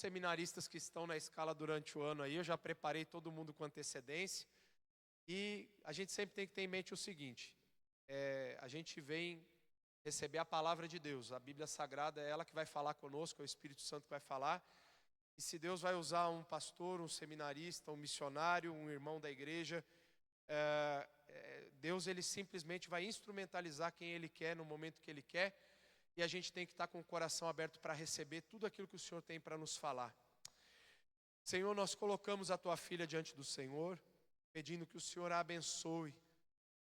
seminaristas que estão na escala durante o ano aí, eu já preparei todo mundo com antecedência. E a gente sempre tem que ter em mente o seguinte, a gente vem receber a palavra de Deus. A Bíblia Sagrada é ela que vai falar conosco, é o Espírito Santo que vai falar. E se Deus vai usar um pastor, um seminarista, um missionário, um irmão da igreja, Deus ele simplesmente vai instrumentalizar quem Ele quer no momento que Ele quer. E a gente tem que estar com o coração aberto para receber tudo aquilo que o Senhor tem para nos falar. Senhor, nós colocamos a Tua filha diante do Senhor, pedindo que o Senhor a abençoe,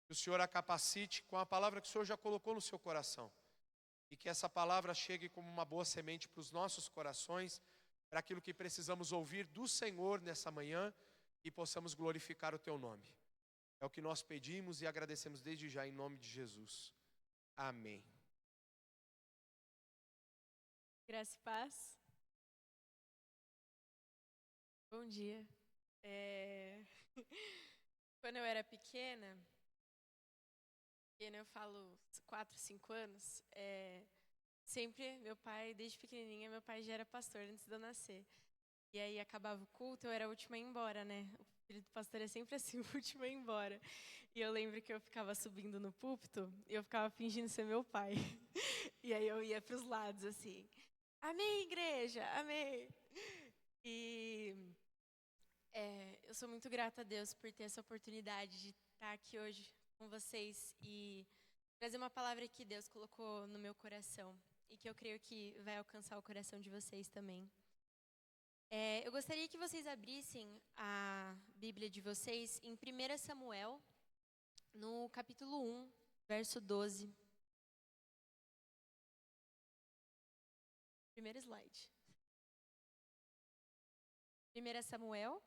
que o Senhor a capacite com a palavra que o Senhor já colocou no seu coração. E que essa palavra chegue como uma boa semente para os nossos corações, para aquilo que precisamos ouvir do Senhor nessa manhã e possamos glorificar o Teu nome. É o que nós pedimos e agradecemos desde já em nome de Jesus. Amém. Graça e paz. Bom dia. Quando eu era pequena, eu falo 4, 5 anos, sempre meu pai, desde pequenininha, meu pai já era pastor antes de eu nascer. E aí acabava o culto, eu era a última a ir embora, né? O filho do pastor é sempre assim, o último a ir embora. E eu lembro que eu ficava subindo no púlpito e eu ficava fingindo ser meu pai. E aí eu ia para os lados assim, amém, igreja, amém. E eu sou muito grata a Deus por ter essa oportunidade de estar aqui hoje com vocês e trazer uma palavra que Deus colocou no meu coração e que eu creio que vai alcançar o coração de vocês também. Eu gostaria que vocês abrissem a Bíblia de vocês em 1 Samuel, no capítulo 1, verso 12. Primeiro slide. 1 Samuel,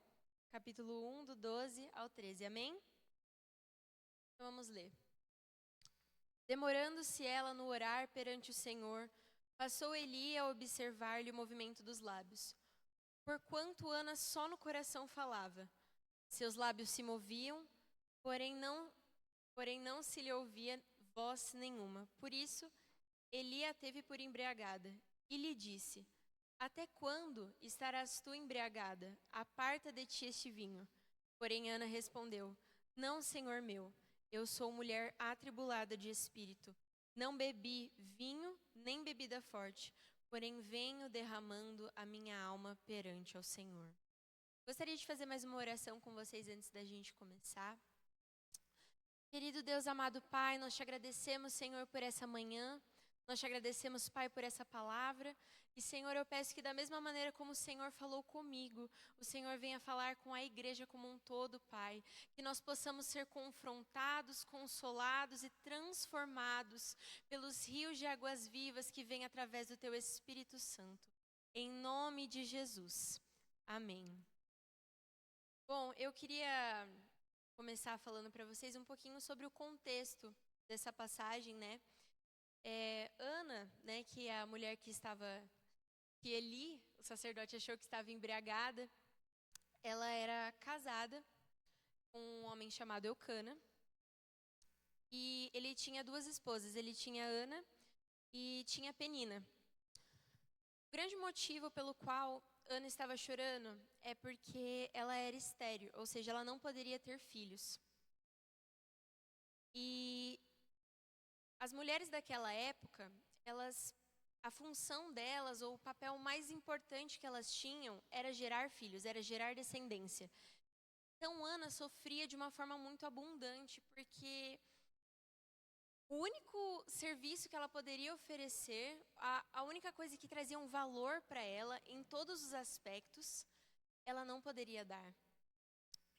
capítulo 1, do 12 ao 13. Amém? Então vamos ler. Demorando-se ela no orar perante o Senhor, passou Eli a observar-lhe o movimento dos lábios. Porquanto Ana só no coração falava, seus lábios se moviam, porém não se lhe ouvia voz nenhuma. Por isso, Eli a teve por embriagada e lhe disse, até quando estarás tu embriagada? Aparta de ti este vinho. Porém Ana respondeu, não, Senhor meu, eu sou mulher atribulada de espírito. Não bebi vinho nem bebida forte, porém venho derramando a minha alma perante ao Senhor. Gostaria de fazer mais uma oração com vocês antes da gente começar. Querido Deus, amado Pai, nós te agradecemos, Senhor, por essa manhã. Nós te agradecemos, Pai, por essa palavra. E, Senhor, eu peço que da mesma maneira como o Senhor falou comigo, o Senhor venha falar com a igreja como um todo, Pai. Que nós possamos ser confrontados, consolados e transformados pelos rios de águas vivas que vêm através do Teu Espírito Santo. Em nome de Jesus. Amém. Bom, eu queria começar falando para vocês um pouquinho sobre o contexto dessa passagem, né? Ana, né, que é a mulher que Eli, o sacerdote, achou que estava embriagada, ela era casada com um homem chamado Eucana, e ele tinha 2 esposas, ele tinha Ana e tinha Penina. O grande motivo pelo qual Ana estava chorando é porque ela era estéril, ou seja, ela não poderia ter filhos. E as mulheres daquela época, a função delas, ou o papel mais importante que elas tinham, era gerar filhos, era gerar descendência. Então, Ana sofria de uma forma muito abundante, porque o único serviço que ela poderia oferecer, a única coisa que trazia um valor para ela, em todos os aspectos, ela não poderia dar.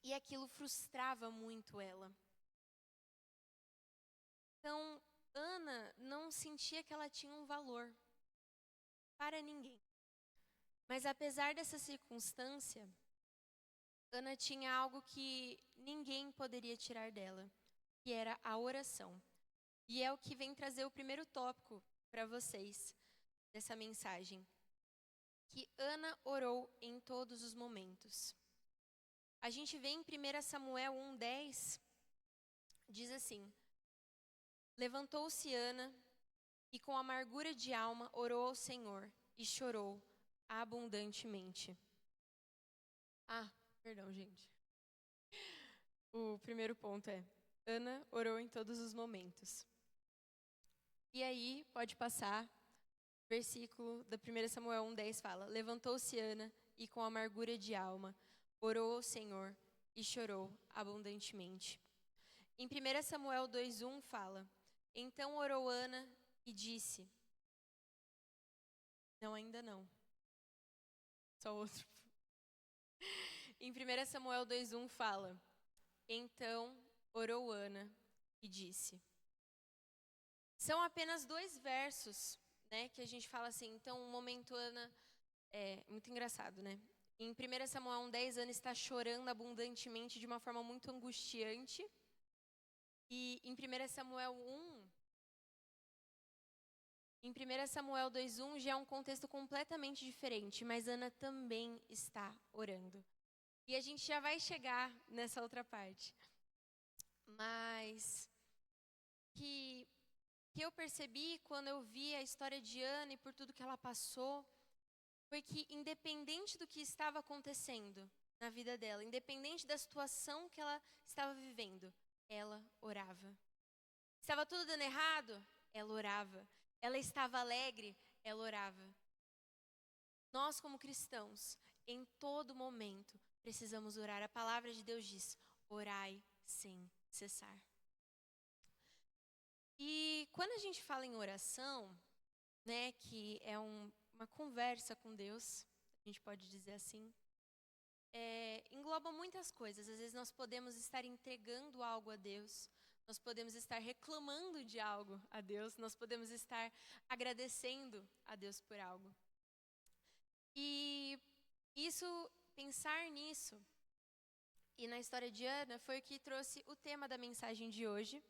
E aquilo frustrava muito ela. Então, Ana não sentia que ela tinha um valor para ninguém. Mas apesar dessa circunstância, Ana tinha algo que ninguém poderia tirar dela, que era a oração. E é o que vem trazer o primeiro tópico para vocês dessa mensagem. Que Ana orou em todos os momentos. A gente vê em 1 Samuel 1:10, diz assim, levantou-se Ana e com amargura de alma orou ao Senhor e chorou abundantemente. Perdão, gente. O primeiro ponto é: Ana orou em todos os momentos. E aí, pode passar, versículo da 1 Samuel 1,10 fala: levantou-se Ana e com amargura de alma orou ao Senhor e chorou abundantemente. Em 1 Samuel 2,1 fala: então orou Ana e disse... Não, ainda não. Só outro. Em 1 Samuel 2,1 fala: então orou Ana e disse. São apenas 2 versos, né, que a gente fala assim. Então, o momento Ana é muito engraçado, né? Em 1 Samuel 1,10, Ana está chorando abundantemente de uma forma muito angustiante. E em 1 Samuel 2,1 já é um contexto completamente diferente, mas Ana também está orando. E a gente já vai chegar nessa outra parte. Mas que eu percebi quando eu vi a história de Ana e por tudo que ela passou, foi que independente do que estava acontecendo na vida dela, independente da situação que ela estava vivendo, ela orava. Estava tudo dando errado? Ela orava. Ela estava alegre? Ela orava. Nós, como cristãos, em todo momento, precisamos orar. A palavra de Deus diz: orai sem cessar. E quando a gente fala em oração, né, que é uma conversa com Deus, a gente pode dizer assim, engloba muitas coisas. Às vezes nós podemos estar entregando algo a Deus, nós podemos estar reclamando de algo a Deus, nós podemos estar agradecendo a Deus por algo. E pensar nisso, e na história de Ana, foi o que trouxe o tema da mensagem de hoje.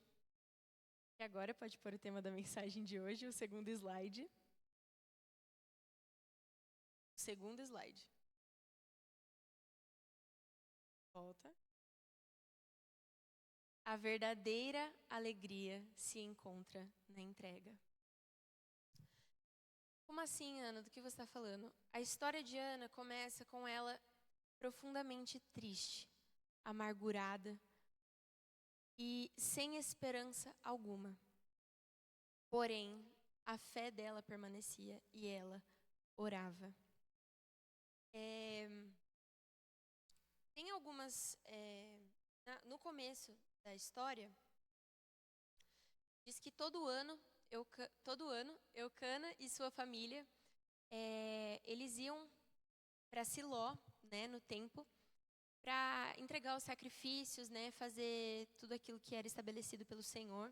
E agora pode pôr o tema da mensagem de hoje, o segundo slide. Segundo slide. Volta. A verdadeira alegria se encontra na entrega. Como assim, Ana? Do que você está falando? A história de Ana começa com ela profundamente triste, amargurada e sem esperança alguma. Porém, a fé dela permanecia e ela orava. Tem algumas... no começo da história, diz que todo ano, Eucana e sua família, eles iam para Siló, né, no templo, para entregar os sacrifícios, né, fazer tudo aquilo que era estabelecido pelo Senhor.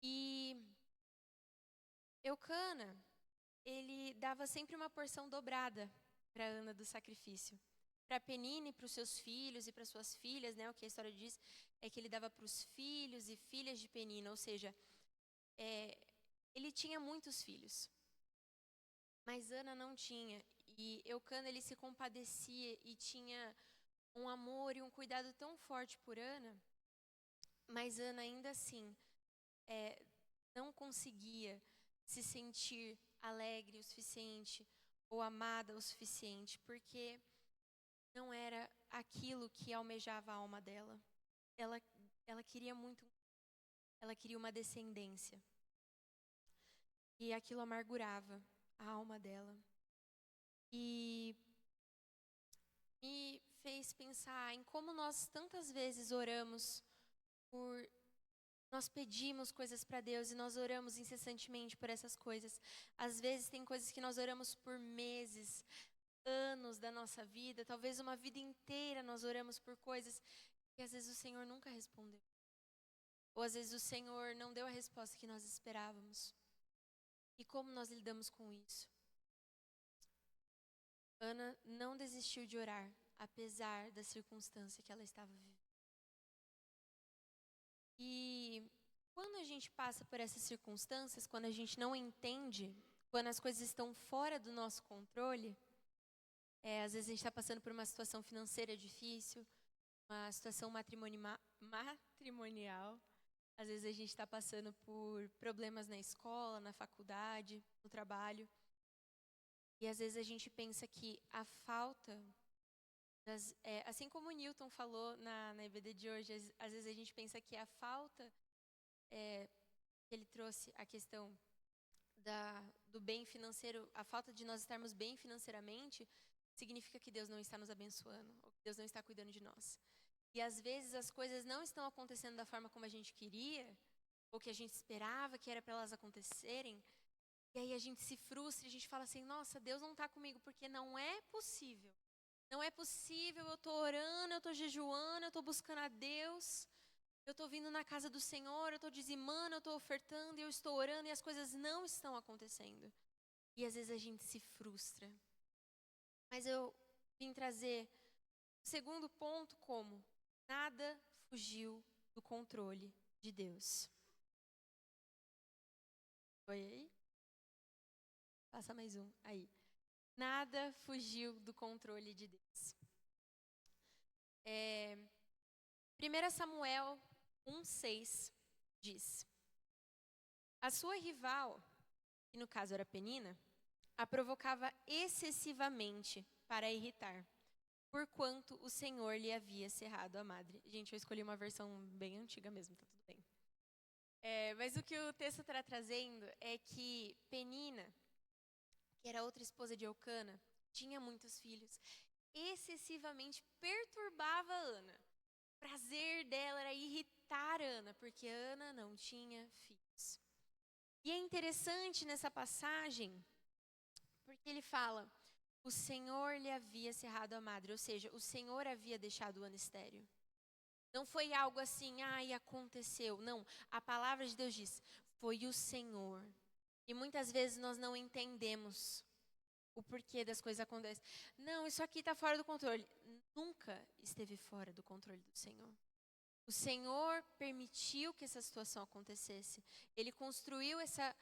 E Eucana, ele dava sempre uma porção dobrada para Ana do sacrifício. Para Penina e para os seus filhos e para suas filhas, né, o que a história diz é que ele dava para os filhos e filhas de Penina, ou seja, ele tinha muitos filhos. Mas Ana não tinha. E Eucana, ele se compadecia e tinha um amor e um cuidado tão forte por Ana, mas Ana ainda assim não conseguia se sentir alegre o suficiente ou amada o suficiente, porque não era aquilo que almejava a alma dela. Ela queria muito, ela queria uma descendência. E aquilo amargurava a alma dela. E me fez pensar em como nós tantas vezes oramos nós pedimos coisas para Deus e nós oramos incessantemente por essas coisas. Às vezes tem coisas que nós oramos por meses, anos da nossa vida, talvez uma vida inteira nós oramos por coisas que às vezes o Senhor nunca respondeu. Ou às vezes o Senhor não deu a resposta que nós esperávamos. E como nós lidamos com isso? Ana não desistiu de orar, apesar da circunstância que ela estava vivendo. E quando a gente passa por essas circunstâncias, quando a gente não entende, quando as coisas estão fora do nosso controle, às vezes a gente está passando por uma situação financeira difícil, uma situação matrimonial, às vezes a gente está passando por problemas na escola, na faculdade, no trabalho. E às vezes a gente pensa que a falta, assim como o Newton falou na EBD de hoje, às vezes a gente pensa que a falta, que ele trouxe a questão do bem financeiro, a falta de nós estarmos bem financeiramente, significa que Deus não está nos abençoando, ou que Deus não está cuidando de nós. E às vezes as coisas não estão acontecendo da forma como a gente queria, ou que a gente esperava que era para elas acontecerem, e aí a gente se frustra, a gente fala assim, nossa, Deus não está comigo, porque não é possível. Não é possível, eu estou orando, eu estou jejuando, eu estou buscando a Deus, eu estou vindo na casa do Senhor, eu estou dizimando, eu estou ofertando, eu estou orando e as coisas não estão acontecendo. E às vezes a gente se frustra. Mas eu vim trazer o segundo ponto como nada fugiu do controle de Deus. Foi aí? Passa mais um. Aí. Nada fugiu do controle de Deus. 1 Samuel 1,6 diz: a sua rival, que no caso era Penina, a provocava excessivamente para irritar, porquanto o Senhor lhe havia cerrado a madre. Gente, eu escolhi uma versão bem antiga mesmo, tá tudo bem. Mas o que o texto está trazendo é que Penina, que era outra esposa de Eucana, tinha muitos filhos, excessivamente perturbava Ana. O prazer dela era irritar Ana, porque Ana não tinha filhos. E é interessante nessa passagem, porque ele fala, o Senhor lhe havia cerrado a madre, ou seja, o Senhor havia deixado Ana estéril. Não foi algo assim, aconteceu. Não, a palavra de Deus diz, foi o Senhor. E muitas vezes nós não entendemos o porquê das coisas acontecem. Não, isso aqui está fora do controle. Nunca esteve fora do controle do Senhor. O Senhor permitiu que essa situação acontecesse. Ele construiu essa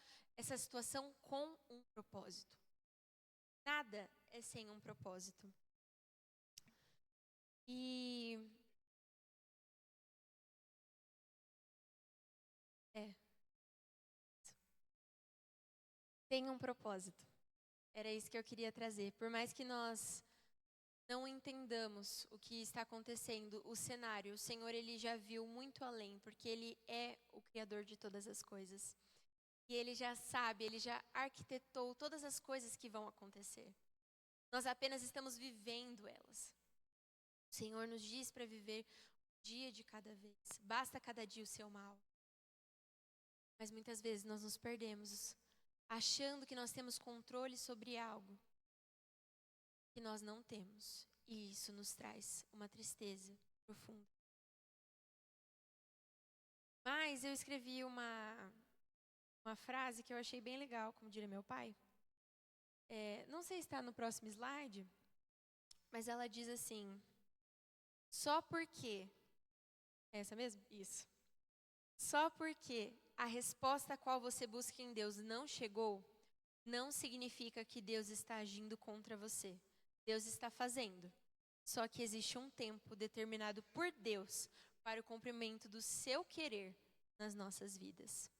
situação com um propósito. Nada é sem um propósito. E tem um propósito. Era isso que eu queria trazer. Por mais que nós não entendamos o que está acontecendo, o cenário, o Senhor ele já viu muito além, porque Ele é o Criador de todas as coisas. E Ele já sabe, Ele já arquitetou todas as coisas que vão acontecer. Nós apenas estamos vivendo elas. O Senhor nos diz para viver um dia de cada vez. Basta cada dia o seu mal. Mas muitas vezes nós nos perdemos, achando que nós temos controle sobre algo que nós não temos. E isso nos traz uma tristeza profunda. Mas eu escrevi uma frase que eu achei bem legal, como diria meu pai. Não sei se está no próximo slide, mas ela diz assim, só porque... É essa mesmo? Isso. Só porque a resposta a qual você busca em Deus não chegou, não significa que Deus está agindo contra você. Deus está fazendo. Só que existe um tempo determinado por Deus para o cumprimento do seu querer nas nossas vidas.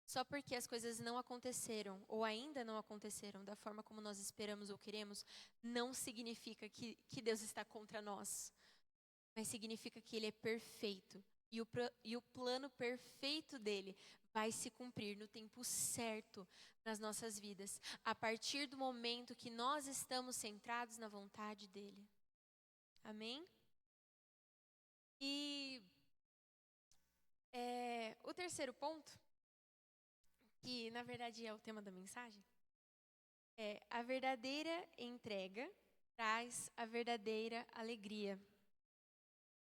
Só porque as coisas não aconteceram ou ainda não aconteceram da forma como nós esperamos ou queremos, não significa que Deus está contra nós. Mas significa que Ele é perfeito. E o plano perfeito dele vai se cumprir no tempo certo nas nossas vidas, a partir do momento que nós estamos centrados na vontade dele. Amém? E o terceiro ponto, que na verdade é o tema da mensagem, é a verdadeira entrega traz a verdadeira alegria.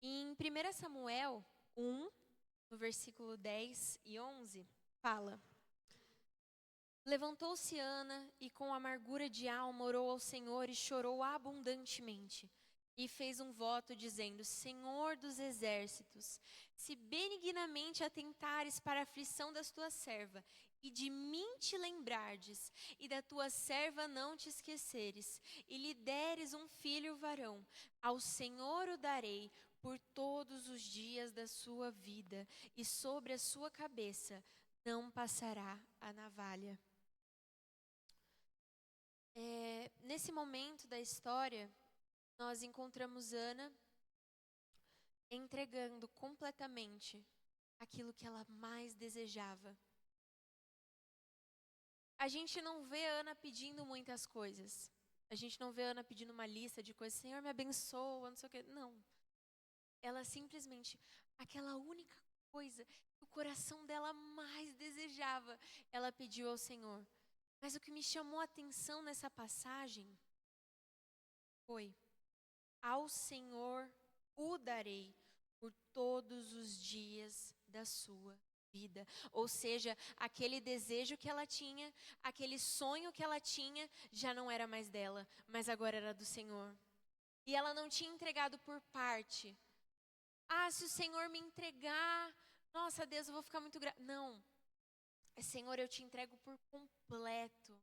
Em 1 Samuel 1, no versículo 10 e 11, fala: levantou-se Ana e com amargura de alma orou ao Senhor e chorou abundantemente. E fez um voto dizendo, Senhor dos exércitos, se benignamente atentares para a aflição da tua serva, e de mim te lembrardes, e da tua serva não te esqueceres, e lhe deres um filho varão, ao Senhor o darei por todos os dias da sua vida, e sobre a sua cabeça não passará a navalha. Nesse momento da história, nós encontramos Ana entregando completamente aquilo que ela mais desejava. A gente não vê Ana pedindo muitas coisas. A gente não vê Ana pedindo uma lista de coisas, Senhor, me abençoa, não sei o quê. Não. Ela simplesmente, aquela única coisa que o coração dela mais desejava, ela pediu ao Senhor. Mas o que me chamou a atenção nessa passagem foi: ao Senhor o darei por todos os dias da sua vida. Ou seja, aquele desejo que ela tinha, aquele sonho que ela tinha, já não era mais dela, mas agora era do Senhor. E ela não tinha entregado por parte. Se o Senhor me entregar, nossa, Deus, eu vou ficar muito grata. Não. Senhor, eu te entrego por completo,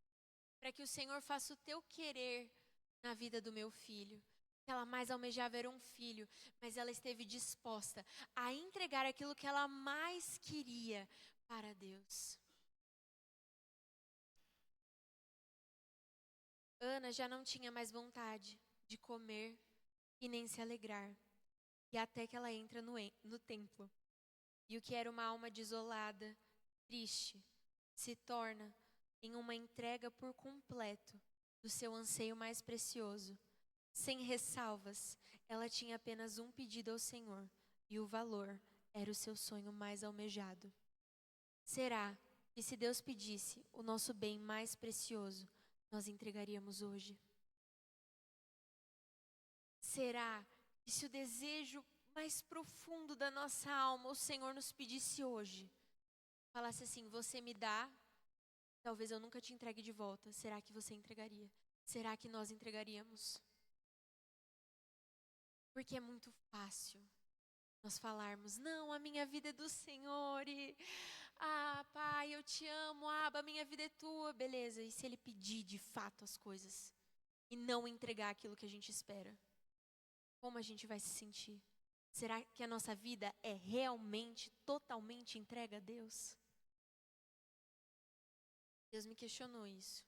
para que o Senhor faça o teu querer na vida do meu filho. O que ela mais almejava era um filho, mas ela esteve disposta a entregar aquilo que ela mais queria para Deus. Ana já não tinha mais vontade de comer e nem se alegrar. E até que ela entra no templo. E o que era uma alma desolada, triste, se torna em uma entrega por completo do seu anseio mais precioso. Sem ressalvas, ela tinha apenas um pedido ao Senhor, e o valor era o seu sonho mais almejado. Será que se Deus pedisse o nosso bem mais precioso, nós entregaríamos hoje? Será que se o desejo mais profundo da nossa alma o Senhor nos pedisse hoje, falasse assim, você me dá, talvez eu nunca te entregue de volta, será que você entregaria? Será que nós entregaríamos? Porque é muito fácil nós falarmos, não, a minha vida é do Senhor, e Pai, eu te amo, Abba, a minha vida é tua, beleza. E se Ele pedir de fato as coisas e não entregar aquilo que a gente espera? Como a gente vai se sentir? Será que a nossa vida é realmente, totalmente entregue a Deus? Deus me questionou isso.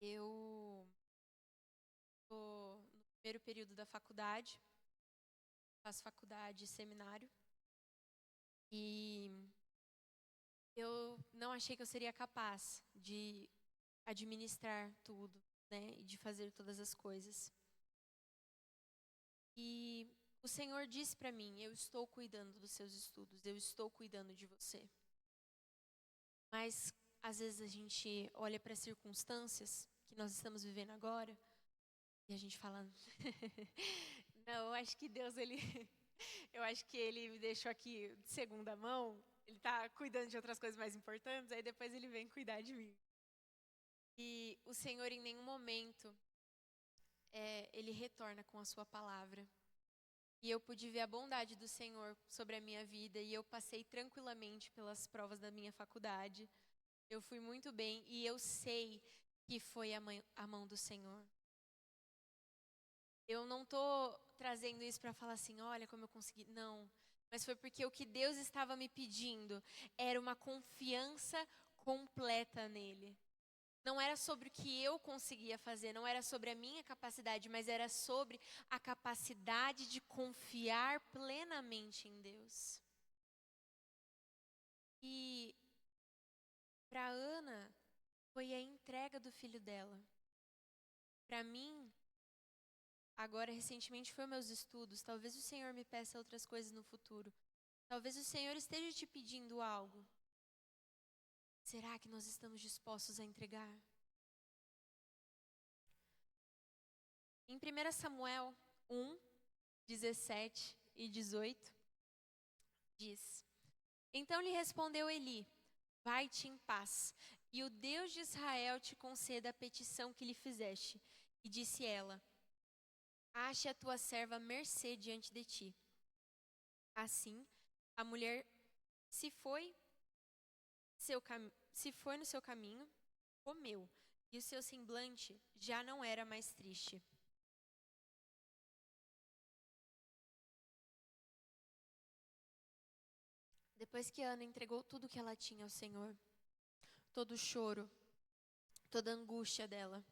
Eu estou no primeiro período da faculdade, faço faculdade e seminário, e eu não achei que eu seria capaz de administrar tudo, né, e de fazer todas as coisas. E o Senhor disse para mim, eu estou cuidando dos seus estudos, eu estou cuidando de você. Mas, às vezes, a gente olha para as circunstâncias que nós estamos vivendo agora e a gente fala, não, eu acho que Deus, eu acho que Ele me deixou aqui de segunda mão, Ele está cuidando de outras coisas mais importantes, aí depois Ele vem cuidar de mim. E o Senhor, em nenhum momento, Ele retorna com a sua palavra. E eu pude ver a bondade do Senhor sobre a minha vida e eu passei tranquilamente pelas provas da minha faculdade. Eu fui muito bem e eu sei que foi a mão do Senhor. Eu não estou trazendo isso para falar assim, olha como eu consegui. Não, mas foi porque o que Deus estava me pedindo era uma confiança completa nele. Não era sobre o que eu conseguia fazer, não era sobre a minha capacidade, mas era sobre a capacidade de confiar plenamente em Deus. E para Ana, foi a entrega do filho dela. Para mim, agora recentemente foi meus estudos. Talvez o Senhor me peça outras coisas no futuro. Talvez o Senhor esteja te pedindo algo. Será que nós estamos dispostos a entregar? Em 1 Samuel 1, 17 e 18, diz: Então lhe respondeu Eli, vai-te em paz, e o Deus de Israel te conceda a petição que lhe fizeste. E disse ela, ache a tua serva mercê diante de ti. Assim, a mulher se foi no seu caminho, comeu, e o seu semblante já não era mais triste. Depois que Ana entregou tudo que ela tinha ao Senhor, todo o choro, toda a angústia dela,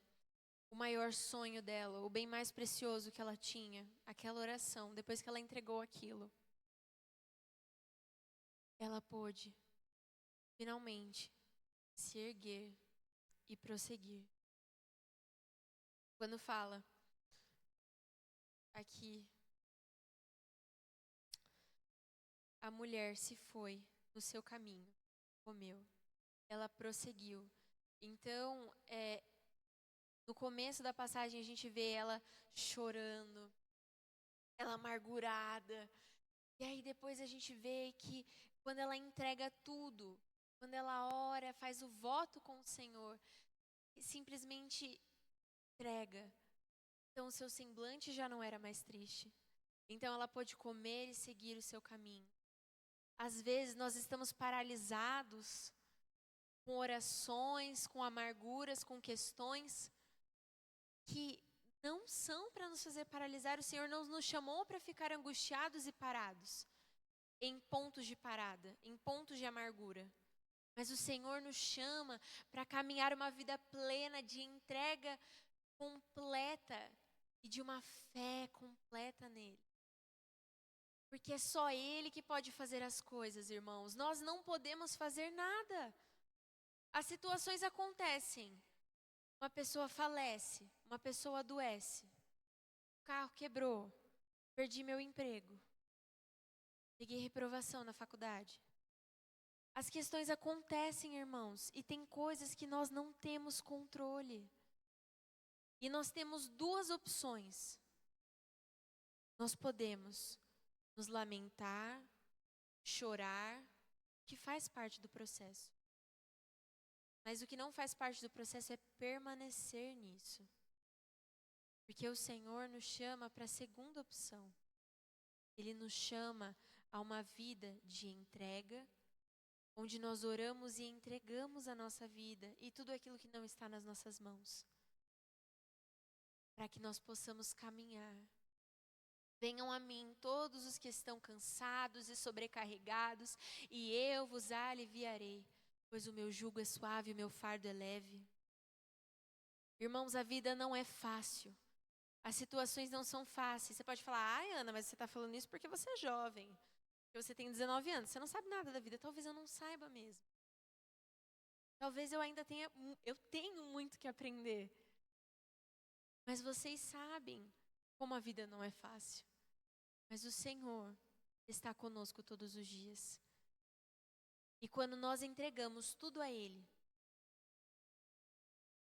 o maior sonho dela, o bem mais precioso que ela tinha, aquela oração, depois que ela entregou aquilo, ela pôde, finalmente, se erguer e prosseguir. Quando fala aqui, a mulher se foi no seu caminho, comeu, ela prosseguiu. Então, no começo da passagem a gente vê ela chorando, ela amargurada. E aí depois a gente vê que quando ela entrega tudo, quando ela ora, faz o voto com o Senhor, e simplesmente entrega. Então o seu semblante já não era mais triste. Então ela pôde comer e seguir o seu caminho. Às vezes nós estamos paralisados com orações, com amarguras, com questões que não são para nos fazer paralisar. O Senhor não nos chamou para ficar angustiados e parados, em pontos de parada, em pontos de amargura. Mas o Senhor nos chama para caminhar uma vida plena de entrega completa e de uma fé completa nele. Porque é só Ele que pode fazer as coisas, irmãos. Nós não podemos fazer nada. As situações acontecem. Uma pessoa falece, uma pessoa adoece. O carro quebrou, perdi meu emprego. Peguei reprovação na faculdade. As questões acontecem, irmãos, e tem coisas que nós não temos controle. E nós temos duas opções. Nós podemos nos lamentar, chorar, que faz parte do processo. Mas o que não faz parte do processo é permanecer nisso. Porque o Senhor nos chama para a segunda opção. Ele nos chama a uma vida de entrega, onde nós oramos e entregamos a nossa vida e tudo aquilo que não está nas nossas mãos, para que nós possamos caminhar. Venham a mim todos os que estão cansados e sobrecarregados, e eu vos aliviarei, pois o meu jugo é suave e o meu fardo é leve. Irmãos, a vida não é fácil. As situações não são fáceis. Você pode falar, ai Ana, mas você está falando isso porque você é jovem. Porque você tem 19 anos, você não sabe nada da vida. Talvez eu não saiba mesmo. Talvez eu ainda tenho muito que aprender. Mas vocês sabem como a vida não é fácil. Mas o Senhor está conosco todos os dias. E quando nós entregamos tudo a Ele,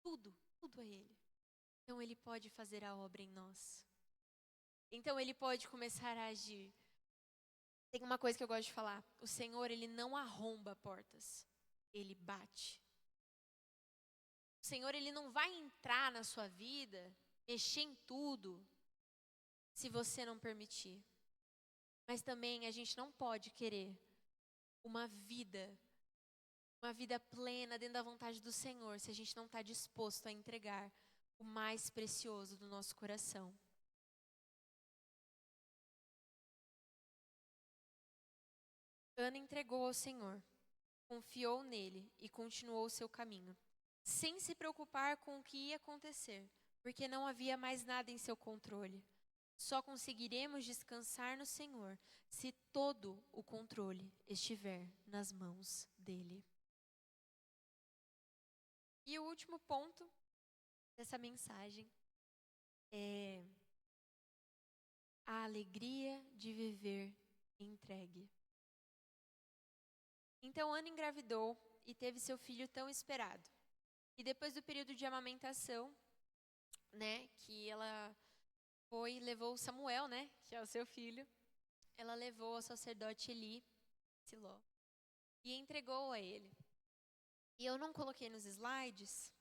tudo a Ele, então Ele pode fazer a obra em nós. Então Ele pode começar a agir. Tem uma coisa que eu gosto de falar. O Senhor, Ele não arromba portas. Ele bate. O Senhor, Ele não vai entrar na sua vida, mexer em tudo, se você não permitir. Mas também a gente não pode querer uma vida plena dentro da vontade do Senhor, se a gente não está disposto a entregar o mais precioso do nosso coração. Ana entregou ao Senhor, confiou nele e continuou o seu caminho, sem se preocupar com o que ia acontecer, porque não havia mais nada em seu controle. Só conseguiremos descansar no Senhor se todo o controle estiver nas mãos dele. E o último ponto dessa mensagem é a alegria de viver entregue. Então Ana engravidou e teve seu filho tão esperado. E depois do período de amamentação, que ela foi e levou Samuel, que é o seu filho, ela levou ao sacerdote Eli, Siló, e entregou a ele. E eu não coloquei nos slides,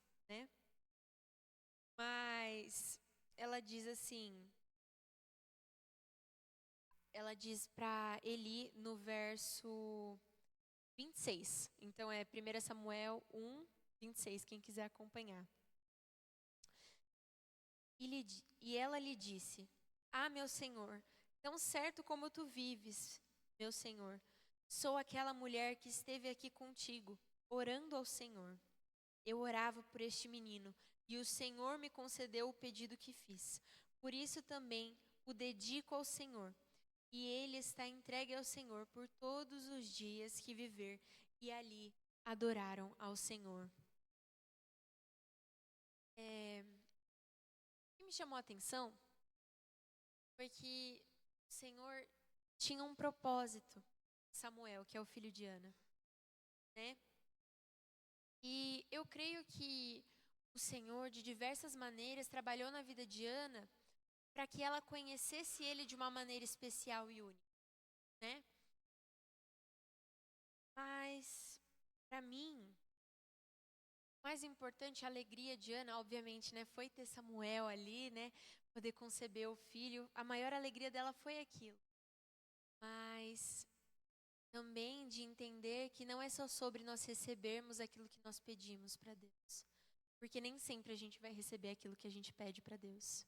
mas ela diz assim, ela diz para Eli no verso 26. Então é 1 Samuel 1, 26, quem quiser acompanhar. E ela lhe disse, meu Senhor, tão certo como tu vives, meu Senhor, sou aquela mulher que esteve aqui contigo, orando ao Senhor. eu orava por este menino, e o Senhor me concedeu o pedido que fiz. Por isso também o dedico ao Senhor. E ele está entregue ao Senhor por todos os dias que viver. E ali adoraram ao Senhor. O que me chamou a atenção foi que o Senhor tinha um propósito. Samuel, que é o filho de Ana, né? E eu creio que o Senhor, de diversas maneiras, trabalhou na vida de Ana para que ela conhecesse ele de uma maneira especial e única, né? Mas, para mim, o mais importante, a alegria de Ana, obviamente, né, foi ter Samuel ali, né, poder conceber o filho. A maior alegria dela foi aquilo. Mas também de entender que não é só sobre nós recebermos aquilo que nós pedimos para Deus. Porque nem sempre a gente vai receber aquilo que a gente pede para Deus.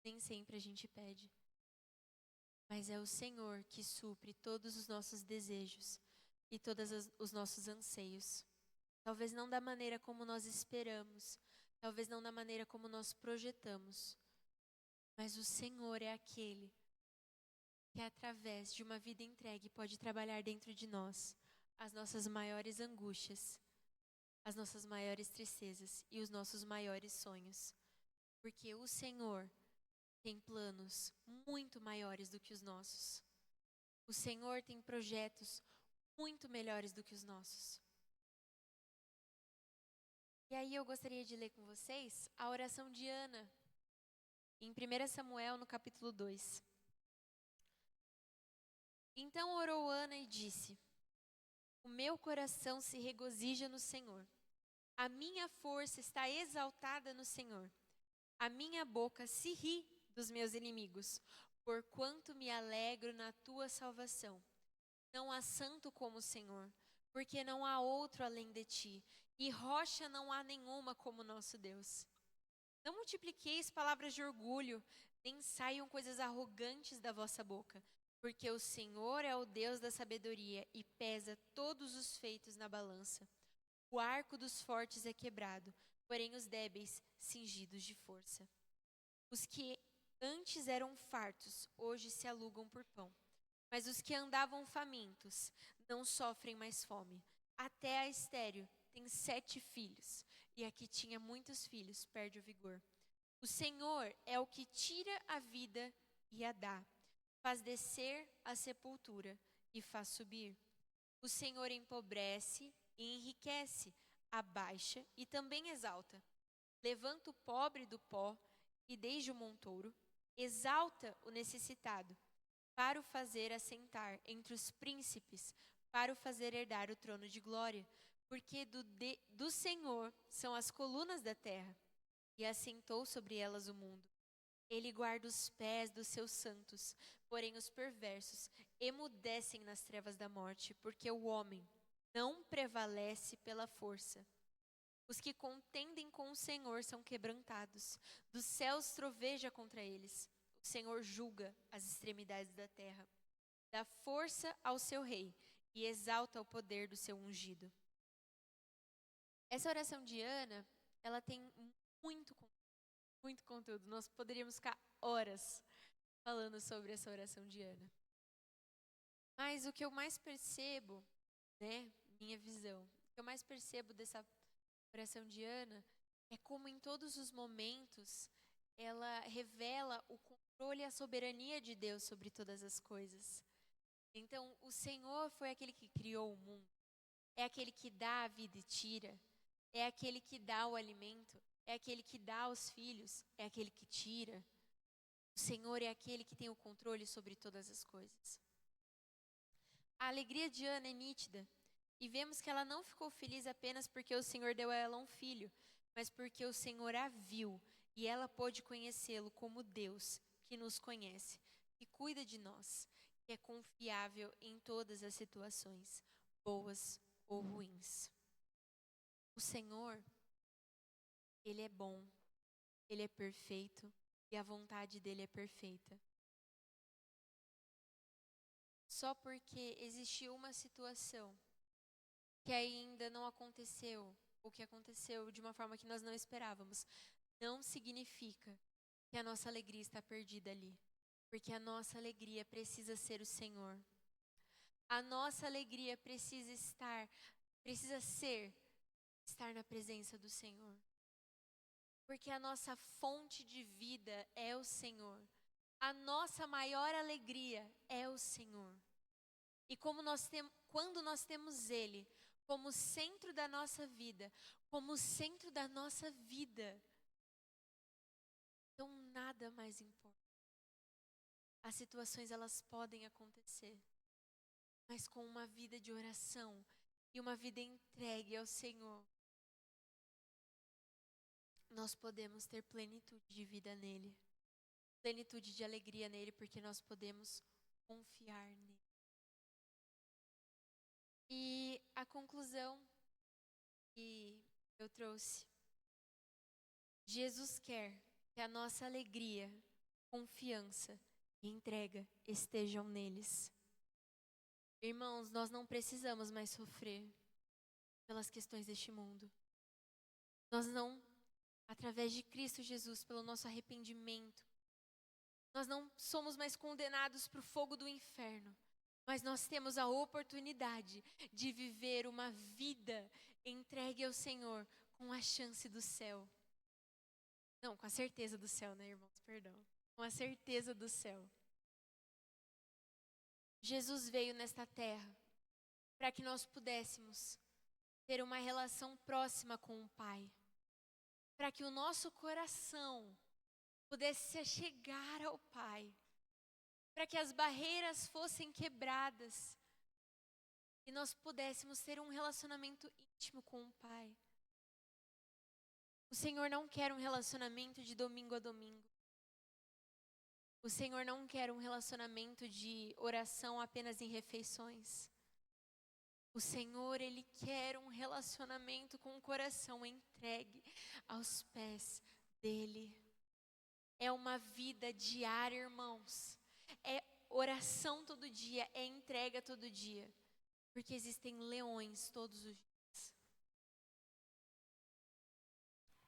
Nem sempre a gente pede. Mas é o Senhor que supre todos os nossos desejos e todos os nossos anseios. Talvez não da maneira como nós esperamos, talvez não da maneira como nós projetamos, mas o Senhor é aquele que, através de uma vida entregue, pode trabalhar dentro de nós as nossas maiores angústias, as nossas maiores tristezas e os nossos maiores sonhos. Porque o Senhor tem planos muito maiores do que os nossos. O Senhor tem projetos muito melhores do que os nossos. E aí eu gostaria de ler com vocês a oração de Ana, em 1 Samuel, no capítulo 2. Então orou Ana e disse: o meu coração se regozija no Senhor. A minha força está exaltada no Senhor. A minha boca se ri dos meus inimigos, porquanto me alegro na tua salvação. Não há santo como o Senhor, porque não há outro além de ti, e rocha não há nenhuma como nosso Deus. Não multipliqueis palavras de orgulho, nem saiam coisas arrogantes da vossa boca, porque o Senhor é o Deus da sabedoria e pesa todos os feitos na balança. O arco dos fortes é quebrado, porém os débeis cingidos de força. Os que antes eram fartos, hoje se alugam por pão. Mas os que andavam famintos não sofrem mais fome. Até a estéril tem 7 filhos, e a que tinha muitos filhos perde o vigor. O Senhor é o que tira a vida e a dá, faz descer a sepultura e faz subir. O Senhor empobrece e enriquece, abaixa e também exalta. Levanta o pobre do pó e desde o montouro, exalta o necessitado, para o fazer assentar entre os príncipes, para o fazer herdar o trono de glória, porque do Senhor são as colunas da terra, e assentou sobre elas o mundo. Ele guarda os pés dos seus santos, porém os perversos emudecem nas trevas da morte, porque o homem não prevalece pela força. Os que contendem com o Senhor são quebrantados, dos céus troveja contra eles. O Senhor julga as extremidades da terra, dá força ao seu rei e exalta o poder do seu ungido. Essa oração de Ana, ela tem muito conteúdo. Nós poderíamos ficar horas falando sobre essa oração de Ana. Mas o que eu mais percebo, né, minha visão, o que eu mais percebo dessa oração de Ana é como em todos os momentos ela revela o controle e a soberania de Deus sobre todas as coisas. Então, o Senhor foi aquele que criou o mundo, é aquele que dá a vida e tira, é aquele que dá o alimento, é aquele que dá os filhos, é aquele que tira. O Senhor é aquele que tem o controle sobre todas as coisas. A alegria de Ana é nítida, e vemos que ela não ficou feliz apenas porque o Senhor deu a ela um filho, mas porque o Senhor a viu e ela pôde conhecê-lo como Deus que nos conhece, que cuida de nós, que é confiável em todas as situações, boas ou ruins. O Senhor, Ele é bom, Ele é perfeito e a vontade dEle é perfeita. Só porque existiu uma situação que ainda não aconteceu, ou que aconteceu de uma forma que nós não esperávamos, não significa que a nossa alegria está perdida ali. Porque a nossa alegria precisa ser o Senhor. A nossa alegria precisa ser estar na presença do Senhor. Porque a nossa fonte de vida é o Senhor. A nossa maior alegria é o Senhor. E quando nós temos Ele como centro da nossa vida, então nada mais importa. As situações, elas podem acontecer, mas com uma vida de oração e uma vida entregue ao Senhor, nós podemos ter plenitude de vida nele, plenitude de alegria nele, porque nós podemos confiar nele. E a conclusão que eu trouxe: Jesus quer que a nossa alegria, confiança e entrega estejam neles. Irmãos, nós não precisamos mais sofrer pelas questões deste mundo. Nós não, através de Cristo Jesus, pelo nosso arrependimento, nós não somos mais condenados para o fogo do inferno, mas nós temos a oportunidade de viver uma vida entregue ao Senhor com a chance do céu. Não, com a certeza do céu, né, irmãos? Perdão. Com a certeza do céu. Jesus veio nesta terra para que nós pudéssemos ter uma relação próxima com o Pai. Para que o nosso coração pudesse se achegar ao Pai. Para que as barreiras fossem quebradas e nós pudéssemos ter um relacionamento íntimo com o Pai. O Senhor não quer um relacionamento de domingo a domingo. O Senhor não quer um relacionamento de oração apenas em refeições. O Senhor, Ele quer um relacionamento com o coração entregue aos pés dEle. É uma vida diária, irmãos. É oração todo dia, é entrega todo dia. Porque existem leões todos os dias.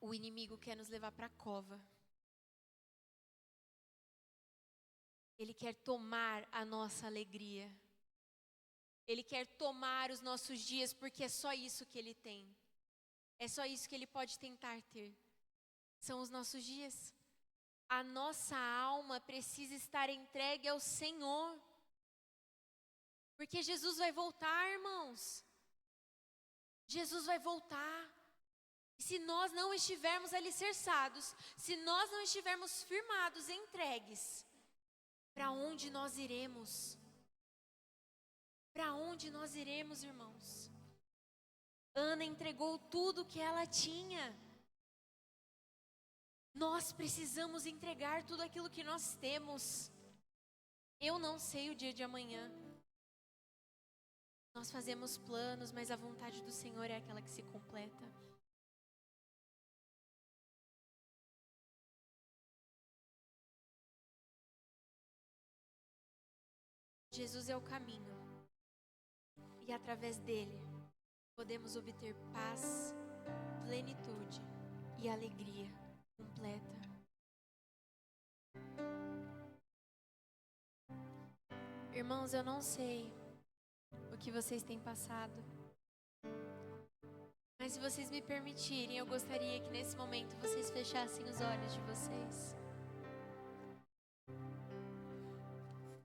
O inimigo quer nos levar para a cova. Ele quer tomar a nossa alegria. Ele quer tomar os nossos dias, porque é só isso que ele tem. É só isso que ele pode tentar ter. São os nossos dias. A nossa alma precisa estar entregue ao Senhor. Porque Jesus vai voltar, irmãos. Jesus vai voltar. E se nós não estivermos alicerçados, se nós não estivermos firmados, entregues, para onde nós iremos? Para onde nós iremos, irmãos? Ana entregou tudo que ela tinha. Nós precisamos entregar tudo aquilo que nós temos. Eu não sei o dia de amanhã. Nós fazemos planos, mas a vontade do Senhor é aquela que se completa. Jesus é o caminho. E através dele, podemos obter paz, plenitude e alegria completa. Irmãos, eu não sei o que vocês têm passado, mas se vocês me permitirem, eu gostaria que nesse momento vocês fechassem os olhos de vocês.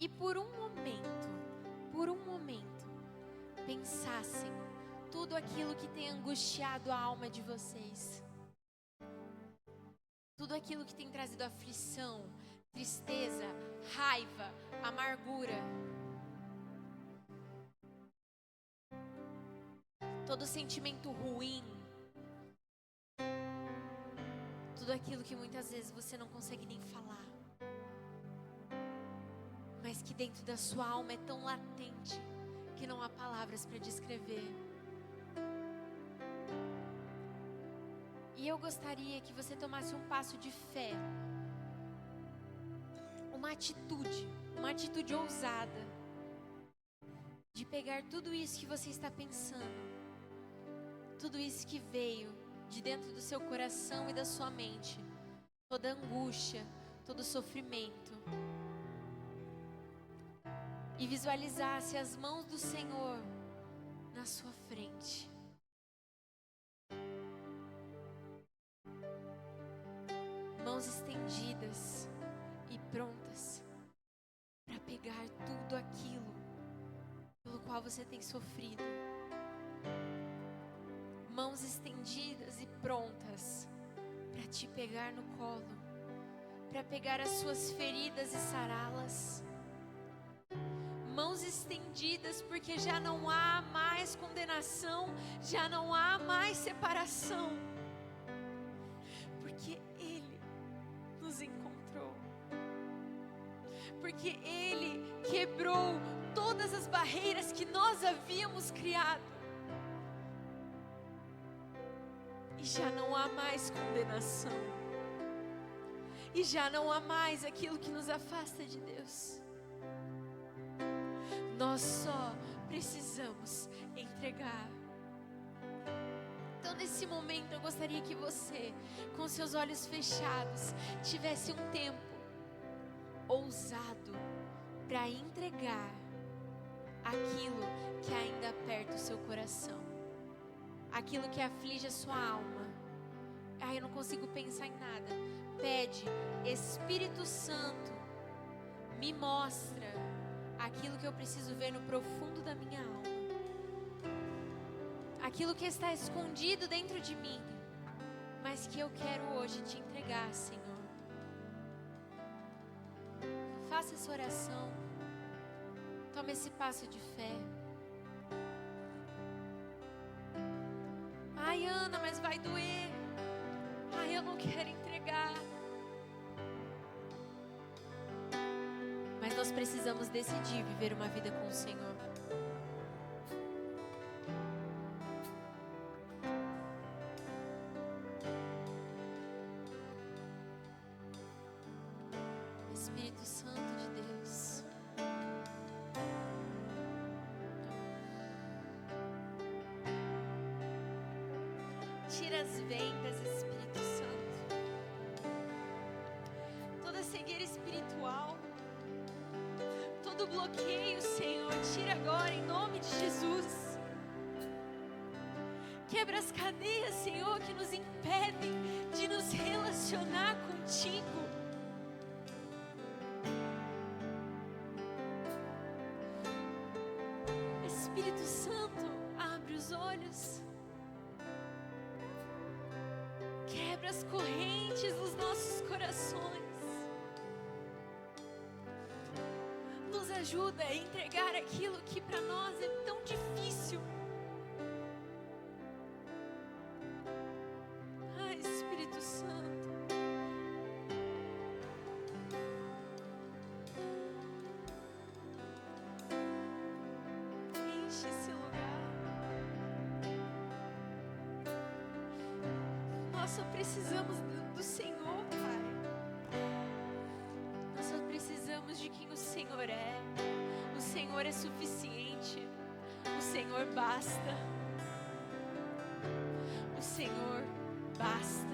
E por um momento, pensassem tudo aquilo que tem angustiado a alma de vocês. Tudo aquilo que tem trazido aflição, tristeza, raiva, amargura. Todo sentimento ruim. Tudo aquilo que muitas vezes você não consegue nem falar. Mas que dentro da sua alma é tão latente que não há palavras para descrever. E eu gostaria que você tomasse um passo de fé, uma atitude ousada, de pegar tudo isso que você está pensando tudo isso que veio de dentro do seu coração e da sua mente, toda angústia, todo sofrimento, e visualizasse as mãos do Senhor na sua frente. Mãos estendidas e prontas para pegar tudo aquilo pelo qual você tem sofrido. Mãos estendidas e prontas para te pegar no colo, para pegar as suas feridas e sará-las. Mãos estendidas porque já não há mais condenação, já não há mais separação, porque Ele nos encontrou, porque Ele quebrou todas as barreiras que nós havíamos criado. E já não há mais condenação. E já não há mais aquilo que nos afasta de Deus. Nós só precisamos entregar. Então, nesse momento, eu gostaria que você, com seus olhos fechados, tivesse um tempo ousado para entregar aquilo que ainda aperta o seu coração, aquilo que aflige a sua alma. Eu não consigo pensar em nada. Pede: Espírito Santo, me mostra aquilo que eu preciso ver no profundo da minha alma, aquilo que está escondido dentro de mim, mas que eu quero hoje te entregar, Senhor. Faça essa oração. Tome esse passo de fé. Ai, Ana, mas vai doer. Ai, eu não quero entregar. Mas nós precisamos decidir viver uma vida com o Senhor. Espírito Santo de Deus, tira as vendas, Espírito Santo, toda cegueira espiritual, todo bloqueio, Senhor, tira agora em nome de Jesus. Quebra as cadeias, Senhor, que nos impedem de nos relacionar contigo. Espírito Santo, abre os olhos. Quebra as correntes dos nossos corações. Nos ajuda a entregar aquilo que para nós é tão difícil. Ai, Espírito Santo. Enche esse lugar. Nós só precisamos do Senhor, Pai. Nós só precisamos de quem o Senhor é. O Senhor é suficiente. O Senhor basta. O Senhor basta.